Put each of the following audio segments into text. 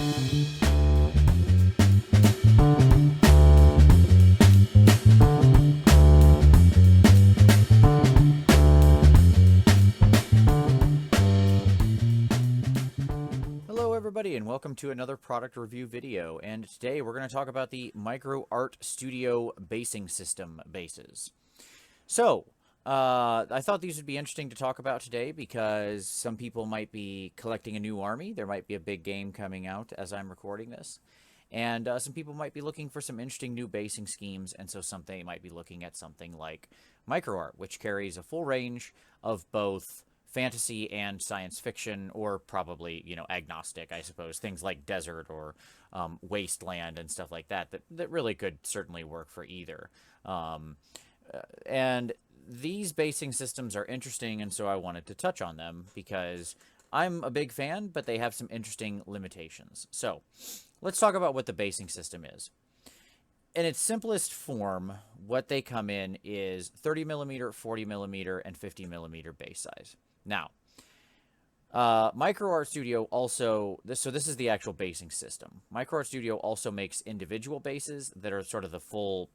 Hello everybody and welcome to another product review video, and today we're going to talk about the Micro Art Studio basing system bases. So, I thought these would be interesting to talk about today because some people might be collecting a new army. There might be a big game coming out as I'm recording this. And some people might be looking for some interesting new basing schemes, and so they might be looking at something like Micro Art, which carries a full range of both fantasy and science fiction, or probably, agnostic, I suppose. Things like desert or wasteland and stuff like that really could certainly work for either. And these basing systems are interesting, and so I wanted to touch on them because I'm a big fan, but they have some interesting limitations. So let's talk about what the basing system is. In its simplest form, what they come in is 30 millimeter, 40 millimeter, and 50 millimeter base size. Now, Micro Art Studio also, this is the actual basing system. Micro Art Studio also makes individual bases that are sort of the full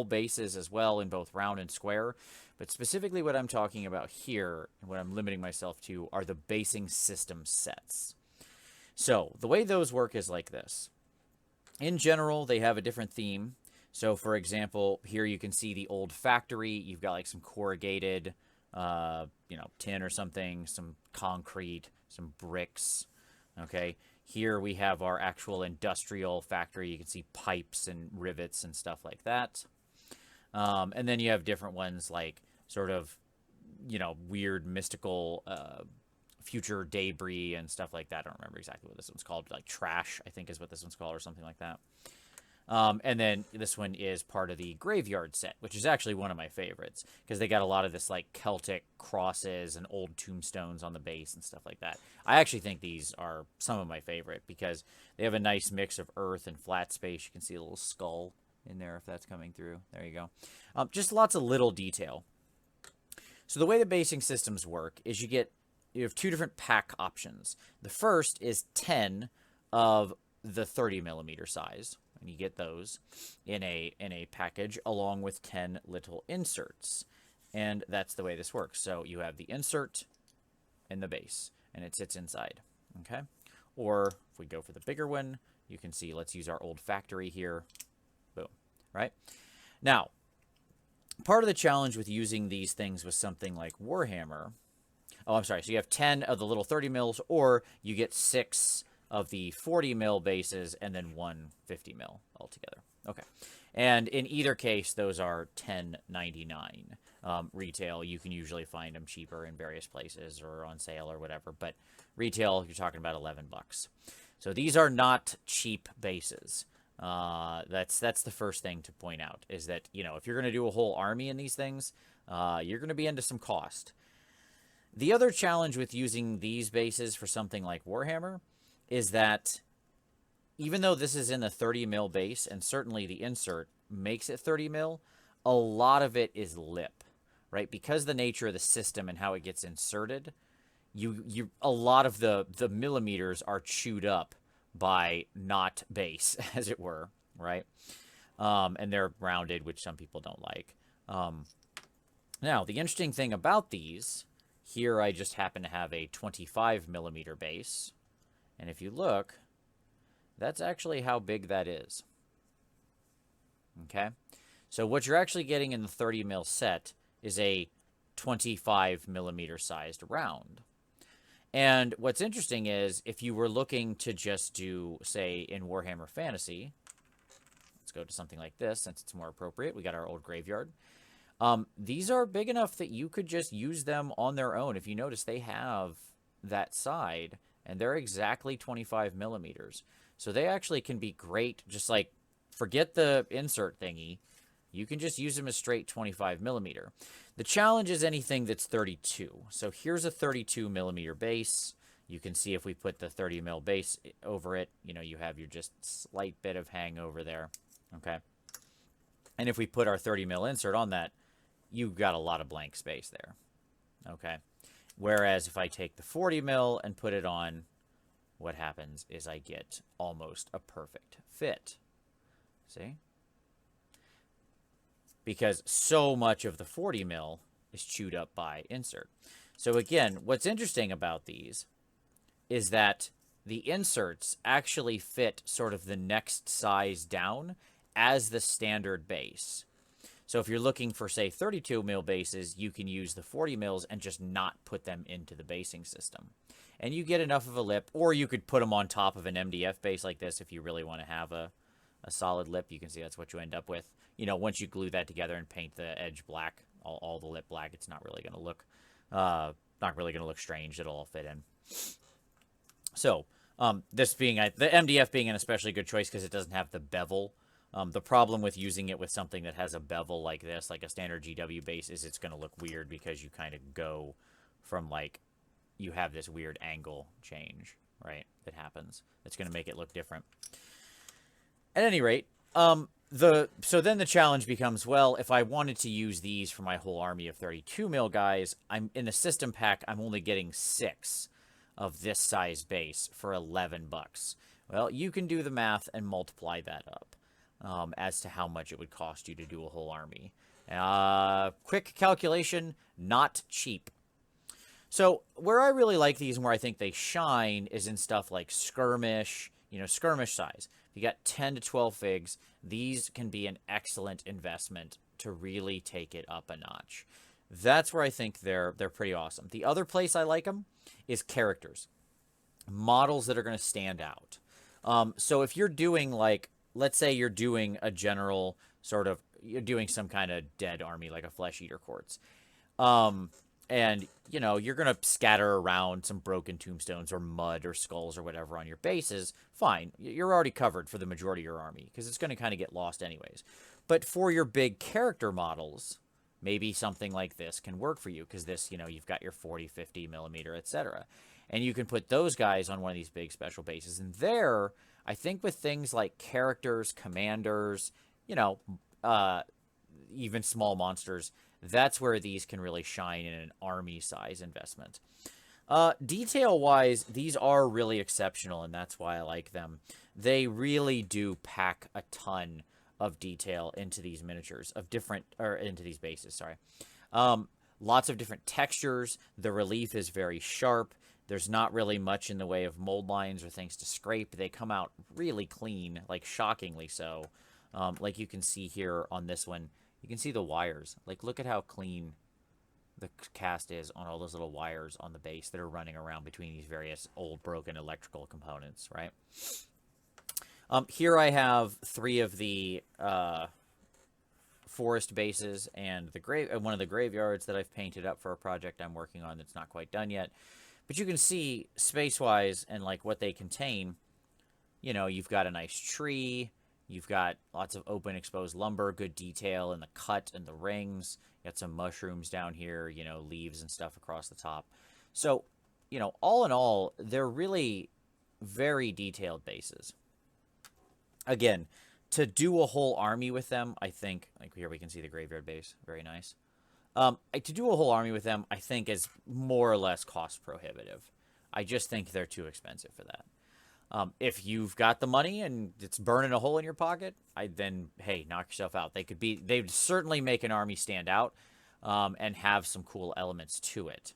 bases as well, in both round and square. But specifically what I'm talking about here, and what I'm limiting myself to, are the basing system sets. So the way those work is like this. In general, they have a different theme. So for example, here you can see the old factory. You've got like some corrugated, tin or something, some concrete, some bricks. Okay. Here we have our actual industrial factory. You can see pipes and rivets and stuff like that. And then you have different ones like sort of, weird mystical, future debris and stuff like that. I don't remember exactly what this one's called. Like trash, I think is what this one's called, or something like that. And then this one is part of the graveyard set, which is actually one of my favorites because they got a lot of this like Celtic crosses and old tombstones on the base and stuff like that. I actually think these are some of my favorite because they have a nice mix of earth and flat space. You can see a little skull in there if that's coming through. There you go. Just lots of little detail. So the way the basing systems work is you have two different pack options. The first is 10 of the 30 millimeter size. And you get those in a package along with 10 little inserts. And that's the way this works. So you have the insert and the base, and it sits inside. Okay? Or if we go for the bigger one, you can see, let's use our old factory here. Boom. Right? Now, part of the challenge with using these things with something like Warhammer. Oh, I'm sorry. So you have 10 of the little 30 mils, or you get 6 of the 40 mil bases and then 1 50 mil altogether. Okay. And in either case, those are $10.99 retail. You can usually find them cheaper in various places or on sale or whatever, but retail, you're talking about $11. So these are not cheap bases. That's the first thing to point out, is that, if you're going to do a whole army in these things, you're going to be into some cost. The other challenge with using these bases for something like Warhammer is that even though this is in the 30 mil base, and certainly the insert makes it 30 mil, a lot of it is lip, right? Because the nature of the system and how it gets inserted, a lot of the millimeters are chewed up by not base, as it were, right? And they're rounded, which some people don't like. Now, the interesting thing about these, here I just happen to have a 25 millimeter base. And if you look, that's actually how big that is. Okay? So what you're actually getting in the 30 mil set is a 25 millimeter sized round. And what's interesting is, if you were looking to just do, say, in Warhammer Fantasy, let's go to something like this since it's more appropriate. We got our old graveyard. These are big enough that you could just use them on their own. If you notice, they have that side, and they're exactly 25 millimeters. So they actually can be great, just like, forget the insert thingy. You can just use them as straight 25 millimeter. The challenge is anything that's 32. So here's a 32 millimeter base. You can see if we put the 30 mil base over it, you have your just slight bit of hang over there. Okay. And if we put our 30 mil insert on that, you've got a lot of blank space there. Okay. Whereas if I take the 40 mil and put it on, what happens is I get almost a perfect fit. See? Because so much of the 40 mil is chewed up by insert. So again, what's interesting about these is that the inserts actually fit sort of the next size down as the standard base. So if you're looking for, say, 32 mil bases, you can use the 40 mils and just not put them into the basing system. And you get enough of a lip, or you could put them on top of an MDF base like this if you really want to have a solid lip. You can see that's what you end up with. You know, once you glue that together and paint the edge black, all the lip black, it's not really going to look strange. It'll all fit in. So this being the MDF being an especially good choice because it doesn't have the bevel. The problem with using it with something that has a bevel like this, like a standard GW base, is it's going to look weird because you kind of go from, like, you have this weird angle change, right, that happens. It's going to make it look different. At any rate, so then the challenge becomes, well, if I wanted to use these for my whole army of 32 mil guys, I'm in the system pack, I'm only getting 6 of this size base for $11. Well, you can do the math and multiply that up. As to how much it would cost you to do a whole army. Quick calculation, not cheap. So where I really like these and where I think they shine is in stuff like skirmish, skirmish size. If you got 10 to 12 figs, these can be an excellent investment to really take it up a notch. That's where I think they're pretty awesome. The other place I like them is characters. Models that are going to stand out. So if you're doing, like, let's say you're doing a general you're doing some kind of dead army, like a Flesh Eater Courts. And, you're going to scatter around some broken tombstones or mud or skulls or whatever on your bases. Fine. You're already covered for the majority of your army because it's going to kind of get lost anyways. But for your big character models, maybe something like this can work for you because this, you've got your 40, 50 millimeter, etc. And you can put those guys on one of these big special bases. And there, I think with things like characters, commanders, even small monsters, that's where these can really shine in an army size investment. Detail-wise, these are really exceptional, and that's why I like them. They really do pack a ton of detail into these miniatures into these bases, sorry. Lots of different textures. The relief is very sharp. There's not really much in the way of mold lines or things to scrape. They come out really clean, like shockingly so. Like you can see here on this one, you can see the wires. Like, look at how clean the cast is on all those little wires on the base that are running around between these various old broken electrical components, right? Here I have 3 of the forest bases and one of the graveyards that I've painted up for a project I'm working on that's not quite done yet. But you can see, space-wise, and, like, what they contain, you've got a nice tree, you've got lots of open, exposed lumber, good detail in the cut and the rings, you got some mushrooms down here, leaves and stuff across the top. So, all in all, they're really very detailed bases. Again, to do a whole army with them, I think, like here we can see the graveyard base, very nice. To do a whole army with them, I think is more or less cost prohibitive. I just think they're too expensive for that. If you've got the money and it's burning a hole in your pocket, then, hey, knock yourself out. They'd certainly make an army stand out, and have some cool elements to it.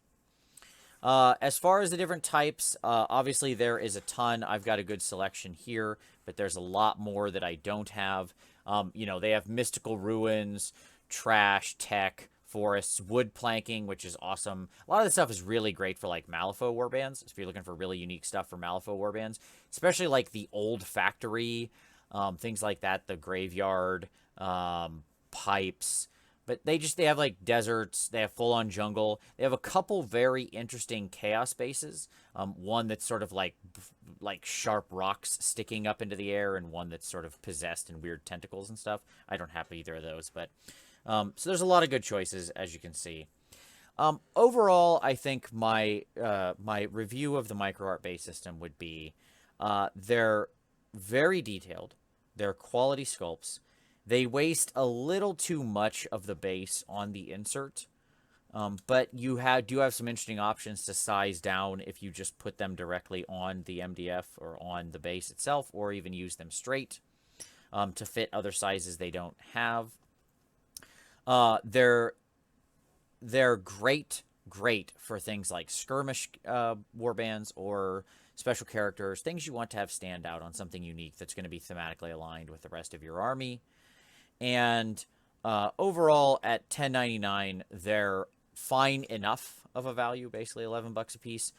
As far as the different types, obviously there is a ton. I've got a good selection here, but there's a lot more that I don't have. They have mystical ruins, trash, tech, forests, wood planking, which is awesome. A lot of this stuff is really great for, like, Malifaux warbands, if you're looking for really unique stuff for Malifaux warbands, especially, like, the old factory, things like that, the graveyard, pipes. But they have, like, deserts, they have full-on jungle. They have a couple very interesting chaos bases. One that's sort of like sharp rocks sticking up into the air, and one that's sort of possessed and weird tentacles and stuff. I don't have either of those, but so there's a lot of good choices, as you can see. Overall, I think my review of the microart base system would be they're very detailed. They're quality sculpts. They waste a little too much of the base on the insert. But you do have some interesting options to size down if you just put them directly on the MDF or on the base itself, or even use them straight to fit other sizes they don't have. They're great for things like skirmish warbands or special characters, things you want to have stand out on something unique that's going to be thematically aligned with the rest of your army. And overall, at $10.99, they're fine enough of a value, basically $11 a piece,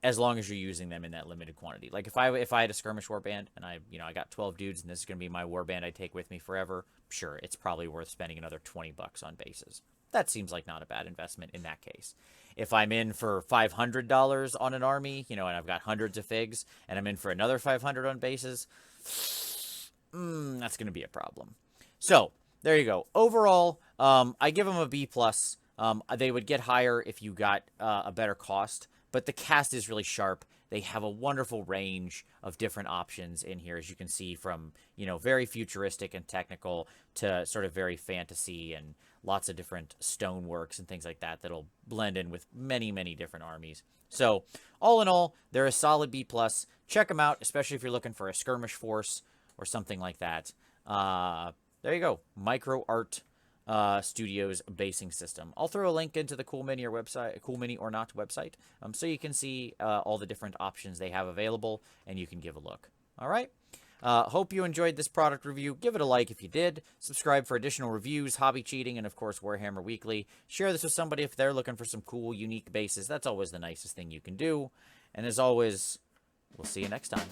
as long as you're using them in that limited quantity. Like if I had a skirmish warband and I got 12 dudes and this is going to be my warband I take with me forever, sure, it's probably worth spending another $20 on bases. That seems like not a bad investment in that case. If I'm in for $500 on an army, and I've got hundreds of figs, and I'm in for another $500 on bases, that's going to be a problem. So there you go. Overall, I give them a B+. They would get higher if you got a better cost, but the cast is really sharp. They have a wonderful range of different options in here, as you can see, from, very futuristic and technical to sort of very fantasy, and lots of different stoneworks and things like that that'll blend in with many, many different armies. So all in all, they're a solid B+. Check them out, especially if you're looking for a skirmish force or something like that. There you go. Micro Art Studios basing system. I'll throw a link into the Cool Mini or Not website, so you can see all the different options they have available, and you can give a look. All right. Hope you enjoyed this product review. Give it a like if you did. Subscribe for additional reviews, hobby cheating, and of course Warhammer Weekly. Share this with somebody if they're looking for some cool, unique bases. That's always the nicest thing you can do. And as always, we'll see you next time.